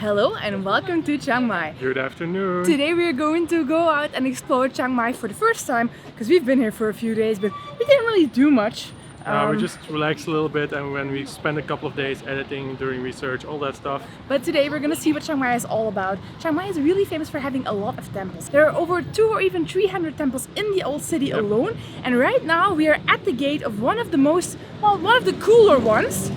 Hello and welcome to Chiang Mai. Good afternoon. Today we are going to go out and explore Chiang Mai for the first time because we've been here for a few days, but we didn't really do much. We just relaxed a little bit, and when we spent a couple of days editing, doing research, all that stuff. But today we're gonna see what Chiang Mai is all about. Chiang Mai is really famous for having a lot of temples. There are over 200 or even 300 temples in the old city alone, and right now we are at the gate of one of the cooler ones.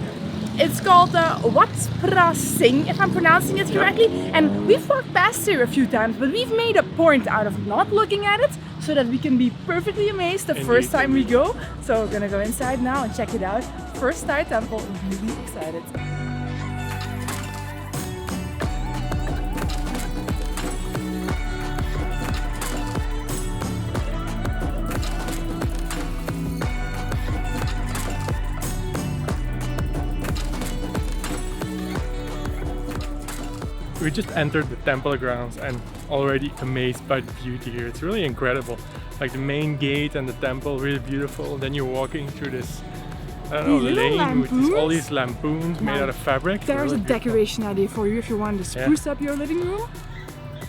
It's called Wat Phra Singh, if I'm pronouncing it correctly. And we've walked past here a few times, but we've made a point out of not looking at it so that we can be perfectly amazed the first time we go. So we're gonna go inside now and check it out. First Thai temple, I'm really excited. We just entered the temple grounds and already amazed by the beauty here. It's really incredible. Like the main gate and the temple, really beautiful. Then you're walking through this, I don't know, lane with all these lampoons made out of fabric. There's really a decoration idea for you if you want to spruce up your living room.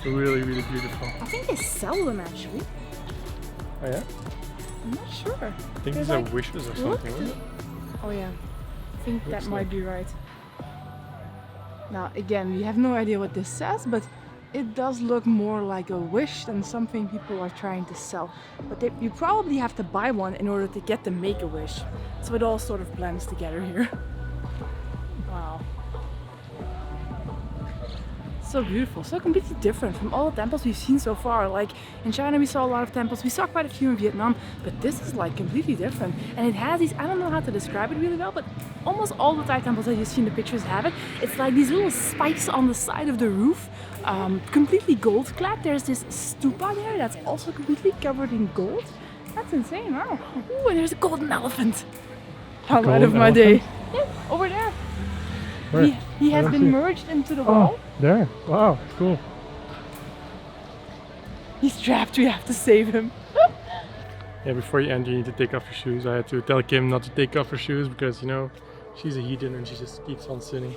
Really, really beautiful. I think they sell them actually. Oh yeah? I'm not sure. I think these are wishes or something, isn't it? Oh yeah, I think that might be right. Now again, we have no idea what this says, but it does look more like a wish than something people are trying to sell. But you probably have to buy one in order to get the Make-A-Wish. So it all sort of blends together here. Wow. So beautiful, so completely different from all the temples we've seen so far. Like in China we saw a lot of temples, we saw quite a few in Vietnam, but this is like completely different. And it has these, I don't know how to describe it really well, but almost all the Thai temples that you see in the pictures have it. It's like these little spikes on the side of the roof, completely gold clad. There's this stupa there that's also completely covered in gold. That's insane, wow. Ooh, and there's a golden elephant. Highlight of my day. Yeah, over there. He has been merged into the wall. Oh, there. Wow, cool. He's trapped, we have to save him. Yeah, before you enter you need to take off your shoes. I had to tell Kim not to take off her shoes because, you know, she's a heathen and she just keeps on sinning.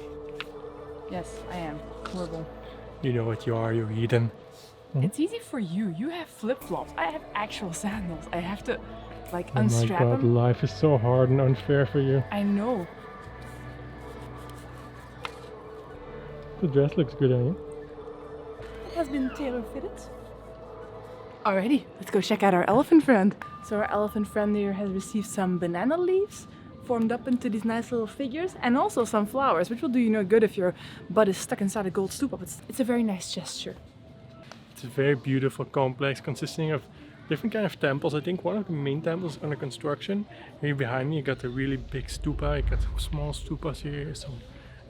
Yes, I am. Horrible. You know what you are, you're a heathen. It's easy for you. You have flip-flops. I have actual sandals. I have to, like, unstrap them. Oh my god, life is so hard and unfair for you. I know. The dress looks good on you. It has been tailor-fitted. Alrighty, let's go check out our elephant friend. So our elephant friend here has received some banana leaves formed up into these nice little figures, and also some flowers, which will do you no good if your butt is stuck inside a gold stupa, but it's a very nice gesture. It's a very beautiful complex consisting of different kind of temples. I think one of the main temples is under construction. Here behind me you got a really big stupa, you got small stupas here, so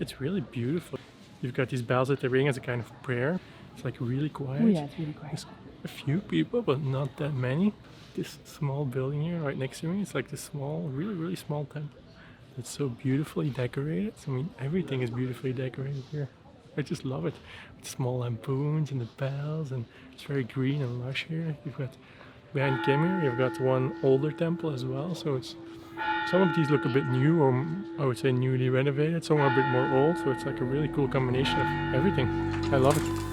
it's really beautiful. You've got these bells that they ring as a kind of prayer. It's like really quiet. Oh yeah, it's really quiet. There's a few people, but not that many. This small building here right next to me, it's like this small, really, really small temple. It's so beautifully decorated. I mean, everything is beautifully decorated here. I just love it. With small lampoons and the bells, and it's very green and lush here. You've got behind Kim here, you've got one older temple as well. So it's some of these look a bit new, or I would say newly renovated. Some are a bit more old, so it's like a really cool combination of everything. I love it.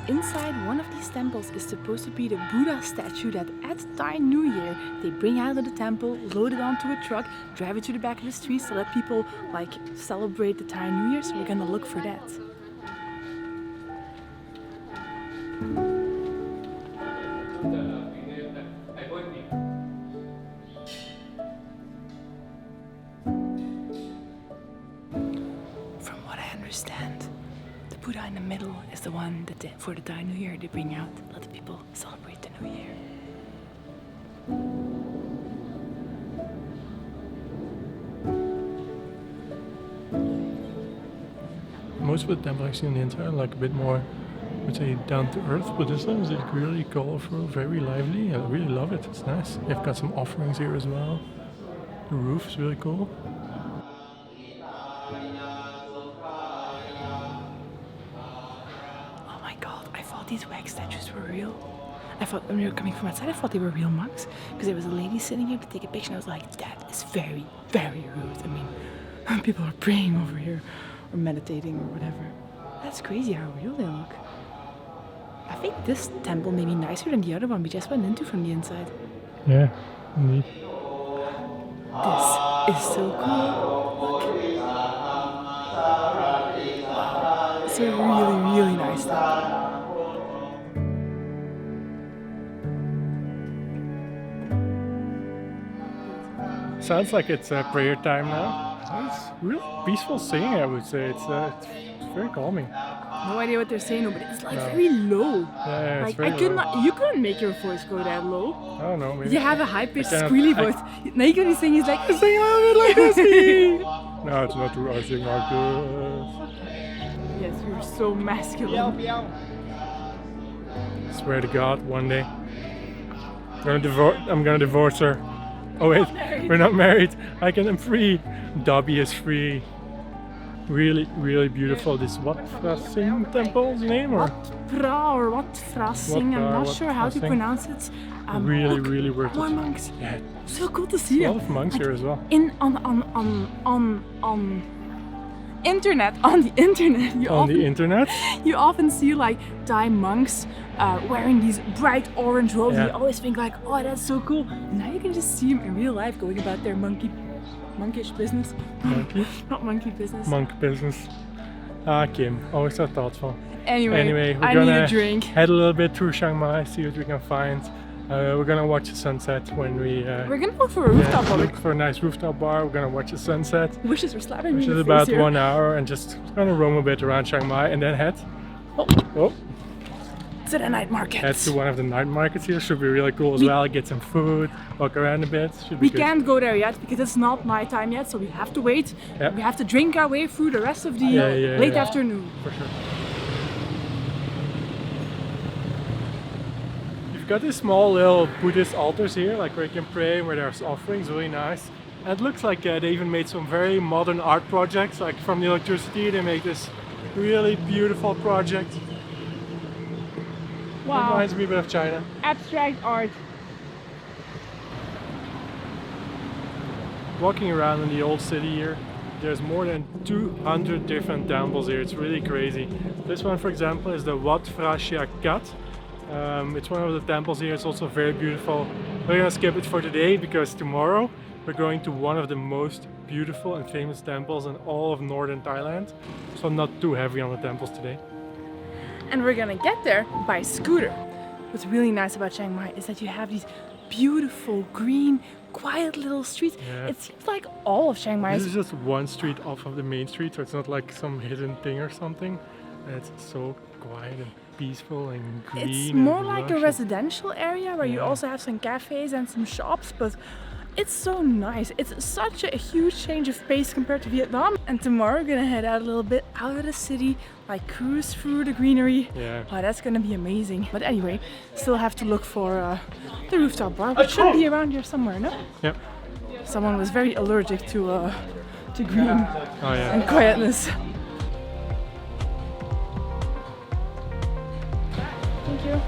Inside one of these temples is supposed to be the Buddha statue that at Thai New Year they bring out of the temple, load it onto a truck, drive it to the back of the streets to let people like celebrate the Thai New Year, so we're gonna look for that. From what I understand, the Buddha in the middle is the one that for the Thai New Year they bring out, let the people celebrate the New Year. most of the temples I've seen on the inside are like a bit more, I would say, down to earth, but this one is like really colorful, very lively. I really love it. It's nice. They've got some offerings here as well. The roof is really cool. Oh my god, I thought these wax statues were real. I thought, when we were coming from outside, I thought they were real monks. Because there was a lady sitting here to take a picture and I was like, that is very, very rude. I mean, people are praying over here or meditating or whatever. That's crazy how real they look. I think this temple may be nicer than the other one we just went into from the inside. Yeah, indeed. This is so cool. Look. It's a really, really nice temple. Sounds like it's prayer time now. It's really peaceful singing, I would say. It's very calming. No idea what they're saying, but it's like very low. Yeah, like it's very low. You couldn't make your voice go that low. I don't know, maybe. You have a high-pitched, squealy voice. Naick Kim is saying, he's like, I sing a little bit like this. No, it's not true. I sing like this. Yes, you're so masculine. Swear to God, one day I'm gonna divorce her. Oh wait, we're not married. I'm free. Dobby is free. Really, really beautiful. This Wat Phra Singh temple's name, or Wat Phra Singh. I'm not sure how to pronounce it. Really, really worth it. More monks. Yeah, so cool to see a lot of monks here as well. On the internet, you often see like Thai monks wearing these bright orange robes. Yeah. You always think like, oh, that's so cool. And now you can just see them in real life going about their monkish business. Monkey? Not monkey business. Monk business. Ah, Kim, always so thoughtful. Anyway, we're I gonna need a drink. Head a little bit through Chiang Mai, see what we can find. We're gonna watch the sunset when we. We're gonna look for a rooftop bar. Look for a nice rooftop bar. We're gonna watch the sunset. Wishes were slapping me. Which is about 1 hour, and just gonna roam a bit around Chiang Mai and then head. Oh. To the night market. Head to one of the night markets here. Should be really cool as well. Get some food, walk around a bit. Should be we good. can't go there yet because it's not night time yet, so we have to wait. Yep. We have to drink our way through the rest of the late afternoon. For sure. You've got these small little Buddhist altars here, like where you can pray, where there's offerings, really nice. And it looks like they even made some very modern art projects, like from the electricity they make this really beautiful project. Wow. Reminds me a bit of China. Abstract art. Walking around in the old city here, there's more than 200 different temples here. It's really crazy. This one, for example, is the Wat Phra Kat. It's one of the temples here. It's also very beautiful. We're gonna skip it for today because tomorrow we're going to one of the most beautiful and famous temples in all of northern Thailand. So I'm not too heavy on the temples today. And we're gonna get there by scooter. What's really nice about Chiang Mai is that you have these beautiful, green, quiet little streets. Yeah. It seems like all of Chiang Mai This is just one street off of the main street, so it's not like some hidden thing or something. It's so quiet and peaceful and green. It's and more like a lush. residential area where you also have some cafes and some shops, but it's so nice. It's such a huge change of pace compared to Vietnam. And tomorrow we're gonna head out a little bit out of the city, like cruise through the greenery. Yeah. Oh, that's gonna be amazing. But anyway, still have to look for the rooftop bar, which should be around here somewhere, no? Yep. Someone was very allergic to green and quietness. Thank you.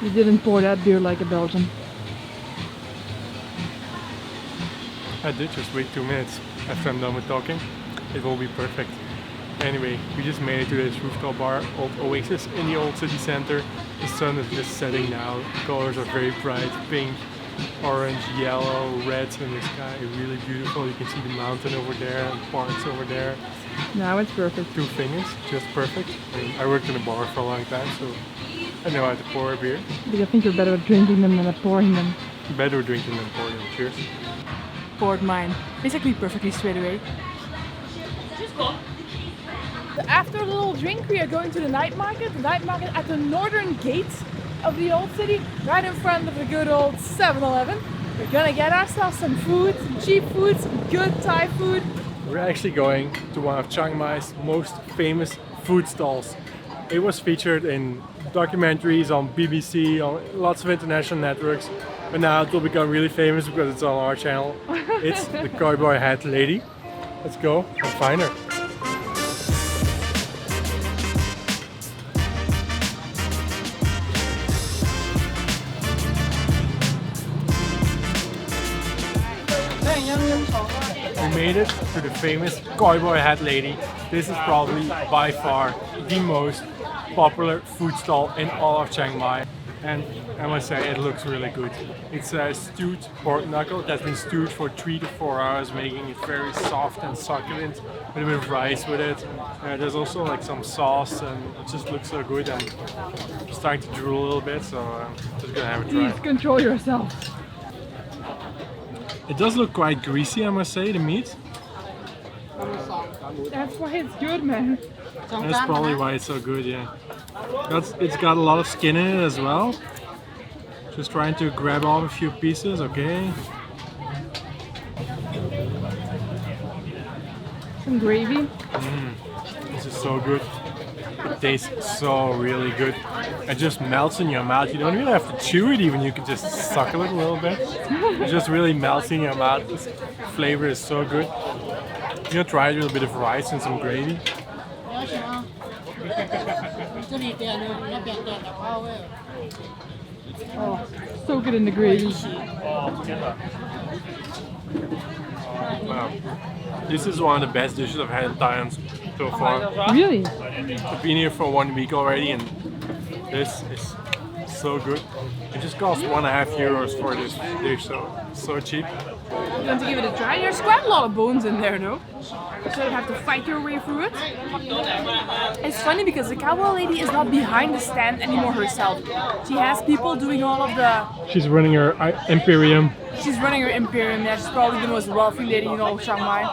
You didn't pour that beer like a Belgian. I did just wait 2 minutes after I'm done with talking. It will be perfect. Anyway, we just made it to this rooftop bar, Old Oasis, in the old city center. The sun is just setting now. The colors are very bright, pink, orange, yellow, red in the sky. Really beautiful. You can see the mountain over there and parks over there. Now it's perfect. 2 fingers, just perfect. I worked in a bar for a long time, so I know how to pour a beer. Because I think you're better at drinking them than at pouring them. Better drinking than pouring them. Cheers. Poured mine. Basically perfectly straight away. After a little drink we are going to the night market. The night market at the northern gate of the old city, right in front of the good old 7-Eleven. We're gonna get ourselves some food, some cheap food, some good Thai food. We're actually going to one of Chiang Mai's most famous food stalls. It was featured in documentaries on BBC, on lots of international networks, but now it will become really famous because it's on our channel. It's the Cowboy Lady. Let's go and find her. We made it to the famous Cowboy Lady. This is probably by far the most popular food stall in all of Chiang Mai. And I must say, it looks really good. It's a stewed pork knuckle that's been stewed for 3 to 4 hours, making it very soft and succulent, with a bit of rice with it. There's also like some sauce, and it just looks so good. And I'm starting to drool a little bit, so I'm just gonna have a try. Please control yourself. It does look quite greasy, I must say, the meat. That's why it's good, man. That's probably why it's so good, yeah. It's got a lot of skin in it as well. Just trying to grab off a few pieces, okay. Some gravy. This is so good. It tastes so really good. It just melts in your mouth. You don't really have to chew it even, you can just suckle it a little bit. It just really melts in your mouth. The flavor is so good. You know, try it with a bit of rice and some gravy. Oh, so good in the gravy. Wow. This is one of the best dishes I've had in Thailand so far. Really? I've been here for 1 week already, and this is so good. It just cost €1.5 for this dish, so cheap. You want to give it a try? There's quite a lot of bones in there, though. So you have to fight your way through it. It's funny because the Cowboy Lady is not behind the stand anymore herself. She has people doing all of the... She's running her Imperium. She's running her Imperium. Yeah, she's probably the most wealthy lady in all of Chiang Mai.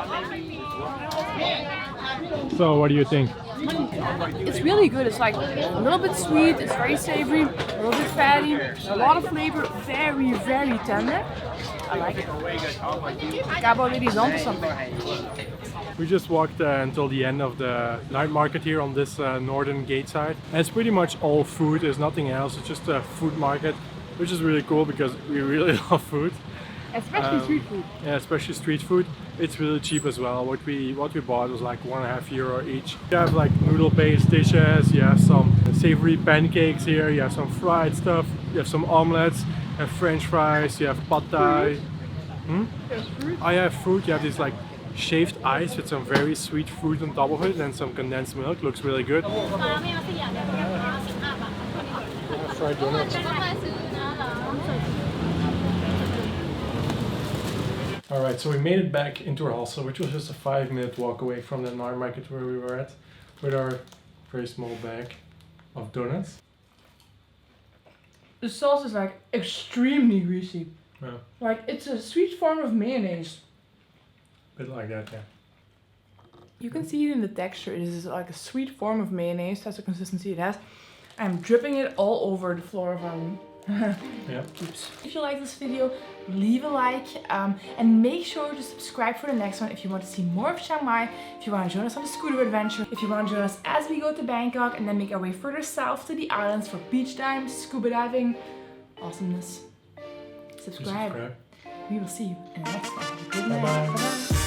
So what do you think? It's really good. It's like a little bit sweet, it's very savory, a little bit fatty, a lot of flavor, very, very tender. I like it. Cowboy Lady is onto something. We just walked until the end of the night market here on this northern gate side. And it's pretty much all food, there's nothing else. It's just a food market, which is really cool because we really love food. Especially street food. Yeah, especially street food. It's really cheap as well. What we bought was like €1.5 each. You have like noodle-based dishes, you have some savory pancakes here, you have some fried stuff, you have some omelets, you have French fries, you have pad thai. I have fruit. You have this like shaved ice with some very sweet fruit on top of it and some condensed milk. Looks really good. Fried donuts. Alright, so we made it back into our hostel, which was just a 5-minute walk away from the night market where we were at, with our very small bag of donuts. The sauce is like extremely greasy. Yeah. Like it's a sweet form of mayonnaise. A bit like that, yeah. You can see it in the texture. It is like a sweet form of mayonnaise. That's the consistency it has. I'm dripping it all over the floor of our room. Yeah. Oops. If you like this video, leave a like and make sure to subscribe for the next one if you want to see more of Chiang Mai, if you want to join us on the scooter adventure, if you want to join us as we go to Bangkok and then make our way further south to the islands for beach time, scuba diving, awesomeness. Subscribe. We will see you in the next one. Good night. Bye-bye. Bye-bye.